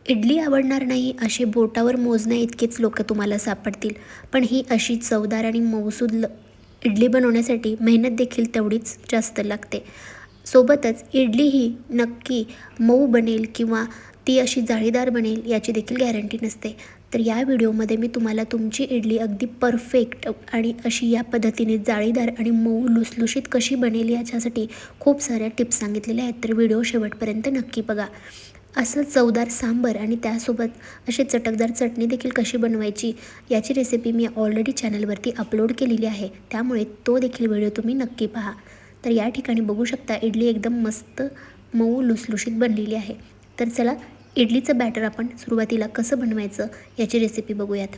इडली आवडणार नाही असे बोटावर मोजण्या इतकेच लोक तुम्हाला सापडतील, पण ही अशी चवदार आणि मऊसूद इडली बनवण्यासाठी मेहनत देखील तेवढीच जास्त लागते. सोबतच इडली ही नक्की मऊ बनेल किंवा ती अशी जाळीदार बनेल याची देखील गॅरंटी नसते. तर या व्हिडिओमध्ये मी तुम्हाला तुमची इडली अगदी परफेक्ट आणि अशी या पद्धतीने जाळीदार आणि मऊ लुसलुशीत कशी बनेल याच्यासाठी खूप साऱ्या टिप्स सांगितलेल्या आहेत. तर व्हिडिओ शेवटपर्यंत नक्की बघा. असं चवदार सांबर आणि त्यासोबत अशी चटकदार चटणी देखील कशी बनवायची याची रेसिपी मी ऑलरेडी चॅनलवरती अपलोड केलेली आहे, त्यामुळे तो देखील व्हिडिओ तुम्ही नक्की पहा. तर या ठिकाणी बघू शकता इडली एकदम मस्त मऊ लुसलुशीत बनलेली आहे. तर चला इडलीचं बॅटर आपण सुरुवातीला कसं बनवायचं याची रेसिपी बघूयात.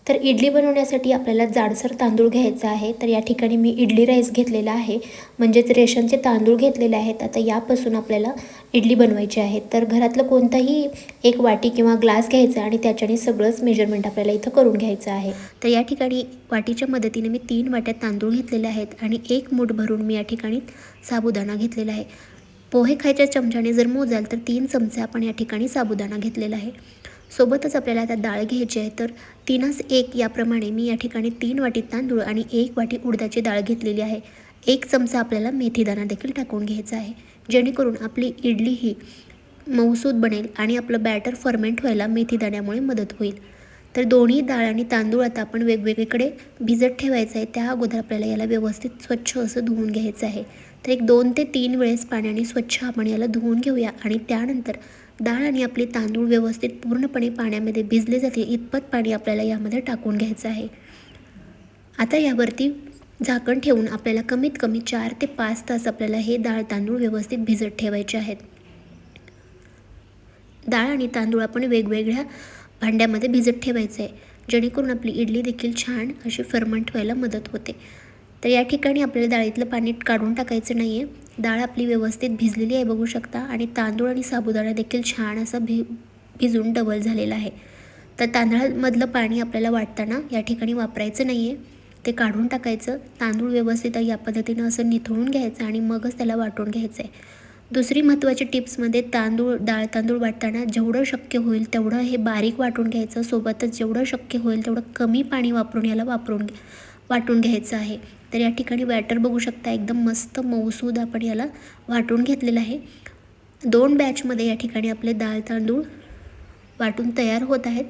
तर इडली बनवण्यासाठी आपल्याला जाडसर तांदूळ घ्यायचा आहे. तर या ठिकाणी मी इडली राईस घेतलेला आहे, म्हणजेच रेशनचे तांदूळ घेतलेले आहेत. आता यापासून आपल्याला इडली बनवायची आहे. तर घरातलं कोणताही एक वाटी किंवा ग्लास घ्यायचा आणि त्याच्याने सगळंच मेजरमेंट आपल्याला इथं करून घ्यायचं आहे. तर या ठिकाणी वाटीच्या मदतीने मी 3 वाट्या तांदूळ घेतलेले आहेत आणि 1 मूठ भरून मी या ठिकाणी साबुदाणा घेतलेला आहे. पोहे खायच्या चमच्याने जर मोजाल तर 3 चमचे आपण या ठिकाणी साबुदाणा घेतलेला आहे. सोबतच आपल्याला आता डाळ घ्यायची आहे. तर 3:1 याप्रमाणे मी या ठिकाणी 3 वाटी तांदूळ आणि 1 वाटी उडदाची डाळ घेतलेली आहे. 1 चमचा आपल्याला मेथीदाणा देखील टाकून घ्यायचा आहे, जेणेकरून आपली इडली ही मऊसूद बनेल आणि आपलं बॅटर फर्मेंट व्हायला मेथीदाण्यामुळे मदत होईल. तर दोन्ही डाळ आणि तांदूळ आता आपण वेगवेगळीकडे भिजत ठेवायचं आहे. त्या अगोदर आपल्याला याला व्यवस्थित स्वच्छ असं धुवून घ्यायचं आहे. तर 2 ते 3 वेळेस पाण्याने स्वच्छ आपण याला धुवून घेऊया आणि त्यानंतर डाळ आणि आपले तांदूळ व्यवस्थित पूर्णपणे पाण्यामध्ये भिजले जाते इतपत पाणी आपल्याला यामध्ये टाकून घ्यायचं आहे. आता यावरती झाकण ठेवून आपल्याला कमीत कमी 4 ते 5 तास आपल्याला हे डाळ तांदूळ व्यवस्थित भिजत ठेवायचे आहेत. डाळ आणि तांदूळ आपण वेगवेगळ्या भांड्यामध्ये भिजत ठेवायचं आहे, जेणेकरून आपली इडली देखील छान अशी फर्मेंट व्हायला मदत होते. तर या ठिकाणी आपल्याला डाळीतलं पाणी काढून टाकायचं नाही आहे. डाळ आपली व्यवस्थित भिजलेली आहे बघू शकता आणि तांदूळ आणि साबुदाणा देखील छान असा भिजून डबल झालेला आहे. तर तांदळामधलं पाणी आपल्याला वाटताना या ठिकाणी वापरायचं नाही आहे, ते काढून टाकायचं. तांदूळ व्यवस्थित या पद्धतीनं असं निथळून घ्यायचं आणि मगच त्याला वाटून घ्यायचं आहे. दुसरी महत्त्वाची टिप्समध्ये डाळ तांदूळ वाटताना जेवढं शक्य होईल तेवढं हे बारीक वाटून घ्यायचं. सोबतच जेवढं शक्य होईल तेवढं कमी पाणी वापरून याला वाटून घ्यायचं आहे. तर या ठिकाणी बॅटर बघू शकता एकदम मस्त मऊसूद आपण याला वाटून घेतलेलं आहे. 2 बॅचमध्ये या ठिकाणी आपले डाळ तांदूळ वाटून तयार होत आहेत.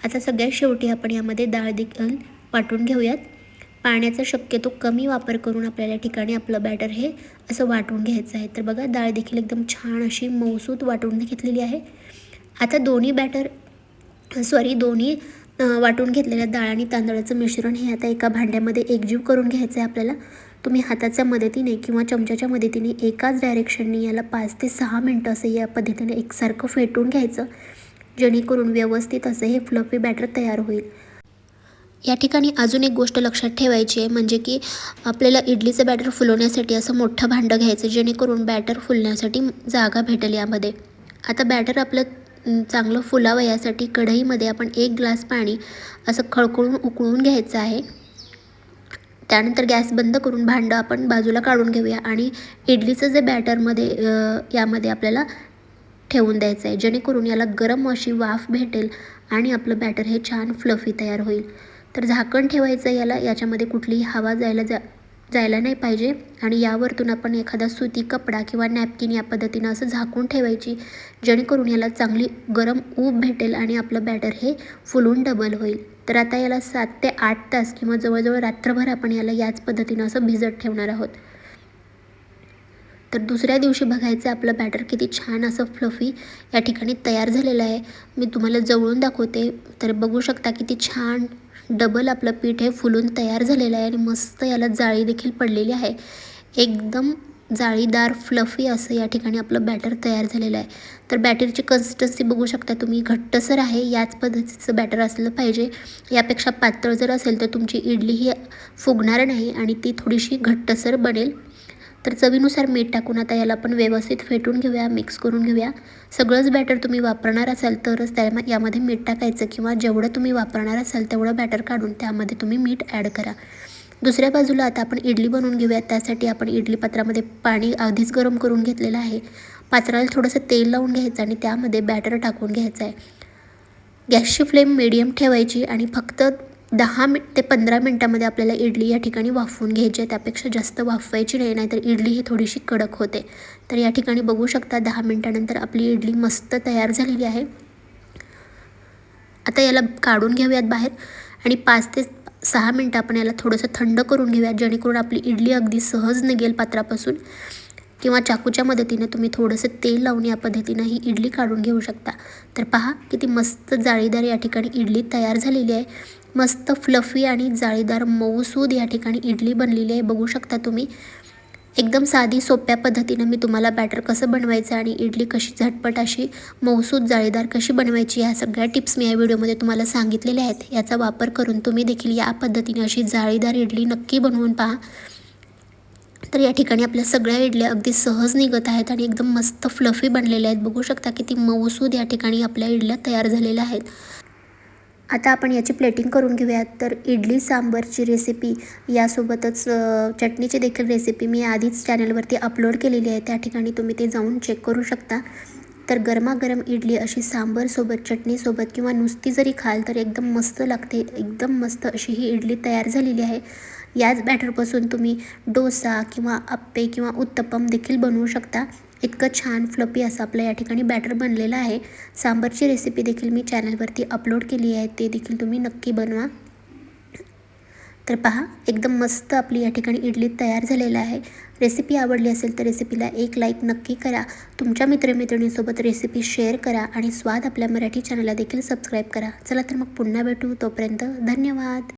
आता सगळ्यात शेवटी आपण यामध्ये डाळ देखील वाटून घेऊयात. पाण्याचा शक्यतो कमी वापर करून आपल्याला या ठिकाणी आपलं बॅटर हे असं वाटून घ्यायचं आहे. तर बघा डाळ देखील एकदम छान अशी मऊसूद वाटून घेतलेली आहे. आता दोन्ही वाटून घेतलेल्या डाळ आणि तांदळाचं मिश्रण हे आता एका भांड्यामध्ये एकजीव करून घ्यायचं आहे आपल्याला. तुम्ही हाताच्या मदतीने किंवा चमच्याच्या मदतीने एकाच डायरेक्शनने याला 5 ते 6 मिनटं असं या पद्धतीने एकसारखं फेटून घ्यायचं, जेणेकरून व्यवस्थित असं हे फ्लफी बॅटर तयार होईल. या ठिकाणी अजून एक गोष्ट लक्षात ठेवायची आहे, म्हणजे की आपल्याला इडलीचं बॅटर फुलवण्यासाठी असं मोठं भांडं घ्यायचं, जेणेकरून बॅटर फुलण्यासाठी जागा भेटेल यामध्ये. आता बॅटर आपलं चांगलं फुलावं यासाठी कढईमध्ये आपण 1 ग्लास पाणी असं खळखळून उकळून घ्यायचं आहे. त्यानंतर गॅस बंद करून भांडं आपण बाजूला काढून घेऊया आणि इडलीचं जे यामध्ये आपल्याला ठेवून द्यायचं आहे, जेणेकरून याला गरम अशी वाफ भेटेल आणि आपलं बॅटर हे छान फ्लफी तयार होईल. तर झाकण ठेवायचं याच्यामध्ये कुठलीही हवा जायला नाही पाहिजे आणि यावरतून आपण एखादा सुती कपडा किंवा नॅपकिन या पद्धतीनं असं झाकून ठेवायची, जेणेकरून याला चांगली गरम ऊब भेटेल आणि आपलं बॅटर हे फुलून डबल होईल. तर आता याला 7 ते 8 तास किंवा जवळजवळ रात्रभर आपण याला याच पद्धतीनं असं भिजत ठेवणार आहोत. तर दुसऱ्या दिवशी बघायचं आपलं बॅटर किती छान असं फ्लफी या ठिकाणी तयार झालेलं आहे. मी तुम्हाला जवळून दाखवते. तर बघू शकता किती छान डबल आपलं पीठ हे फुलून तयार झालेलं आहे आणि मस्त याला जाळी देखील पडलेली आहे. एकदम जाळीदार फ्लफी असं या ठिकाणी आपलं बॅटर तयार झालेलं आहे. तर बॅटरची कन्सिस्टन्सी बघू शकता तुम्ही, घट्टसर आहे. याच पद्धतीचं बॅटर असलं पाहिजे. यापेक्षा पातळ जर असेल तर तुमची इडली ही फुगणार नाही आणि ती थोडीशी घट्टसर बनेल. तर चवीनुसार मीठ टाकून आता याला आपण व्यवस्थित फेटून घेऊया, मिक्स करून घेऊया. सगळंच बॅटर तुम्ही वापरणार असाल तरच यामध्ये मीठ टाकायचं किंवा जेवढं तुम्ही वापरणार असाल तेवढं बॅटर काढून त्यामध्ये तुम्ही मीठ ॲड करा. दुसऱ्या बाजूला आता आपण इडली बनवून घेऊया. त्यासाठी आपण इडली पात्रामध्ये पाणी आधीच गरम करून घेतलेलं आहे. पात्राला थोडंसं तेल लावून घ्यायचं आणि त्यामध्ये बॅटर टाकून घ्यायचं आहे. गॅसची फ्लेम मीडियम ठेवायची आणि फक्त 10 ते 15 मिनटामध्ये आपल्याला इडली या ठिकाणी वाफवून घ्यायची आहे. त्यापेक्षा जास्त वाफवायची नाही, नाहीतर इडली ही थोडीशी कडक होते. तर या ठिकाणी बघू शकता 10 मिनटानंतर आपली इडली मस्त तयार झालेली आहे. आता याला काढून घेऊयात बाहेर आणि 5 ते 6 मिनटं आपण याला थोडंसं थंड करून घेऊयात, जेणेकरून आपली इडली अगदी सहज निघेल पात्रापासून. किंवा चाकूच्या मदतीने तुम्ही थोडंसं तेल लावून या पद्धतीनं ही इडली काढून घेऊ शकता. तर पहा किती मस्त जाळीदार या ठिकाणी इडली तयार झालेली आहे. मस्त फ्लफी आणि जाळीदार मऊसूद या ठिकाणी इडली बनलेली आहे. बघू शकता तुम्ही. एकदम साधी सोप्या पद्धतीनं मी तुम्हाला बॅटर कसं बनवायचं आणि इडली कशी झटपट अशी मऊसूद जाळीदार कशी बनवायची ह्या सगळ्या टिप्स मी या व्हिडिओमध्ये तुम्हाला सांगितलेल्या आहेत. याचा वापर करून तुम्ही देखील या पद्धतीने अशी जाळीदार इडली नक्की बनवून पहा. तर या ठिकाणी आपल्या सगळ्या इडल्या अगदी सहज निघत आहेत आणि एकदम मस्त फ्लफी बनलेल्या आहेत. बघू शकता किती मऊसूद या ठिकाणी आपल्या इडल्या तयार झालेल्या आहेत. आता आपण याची प्लेटिंग करून घेऊयात. तर इडली सांबरची रेसिपी यासोबतच चटणीची देखील रेसिपी मी आधीच चॅनलवरती अपलोड केलेली आहे. त्या ठिकाणी तुम्ही ते जाऊन चेक करू शकता. तर गरमागरम इडली अशी सांबरसोबत, चटणीसोबत किंवा नुसती जरी खाल तर एकदम मस्त लागते. एकदम मस्त अशी ही इडली तयार झालेली आहे. याच बॅटरपासून तुम्ही डोसा किंवा आप्पे किंवा उत्तप्पम देखील बनवू शकता. इतकं छान फ्लफी असं आपलं या ठिकाणी बॅटर बनलेलं आहे. सांबरची रेसिपी देखील मी चॅनलवरती अपलोड केली आहे, ते देखील तुम्ही नक्की बनवा. तर पहा एकदम मस्त आपली या ठिकाणी इडली तयार झालेलं आहे. रेसिपी आवडली असेल तर रेसिपीला एक लाईक नक्की करा. तुमच्या मित्रमैत्रिणींसोबत रेसिपी शेअर करा आणि स्वाद आपल्या मराठी चॅनलला देखील सबस्क्राईब करा. चला तर मग पुन्हा भेटू. तोपर्यंत धन्यवाद.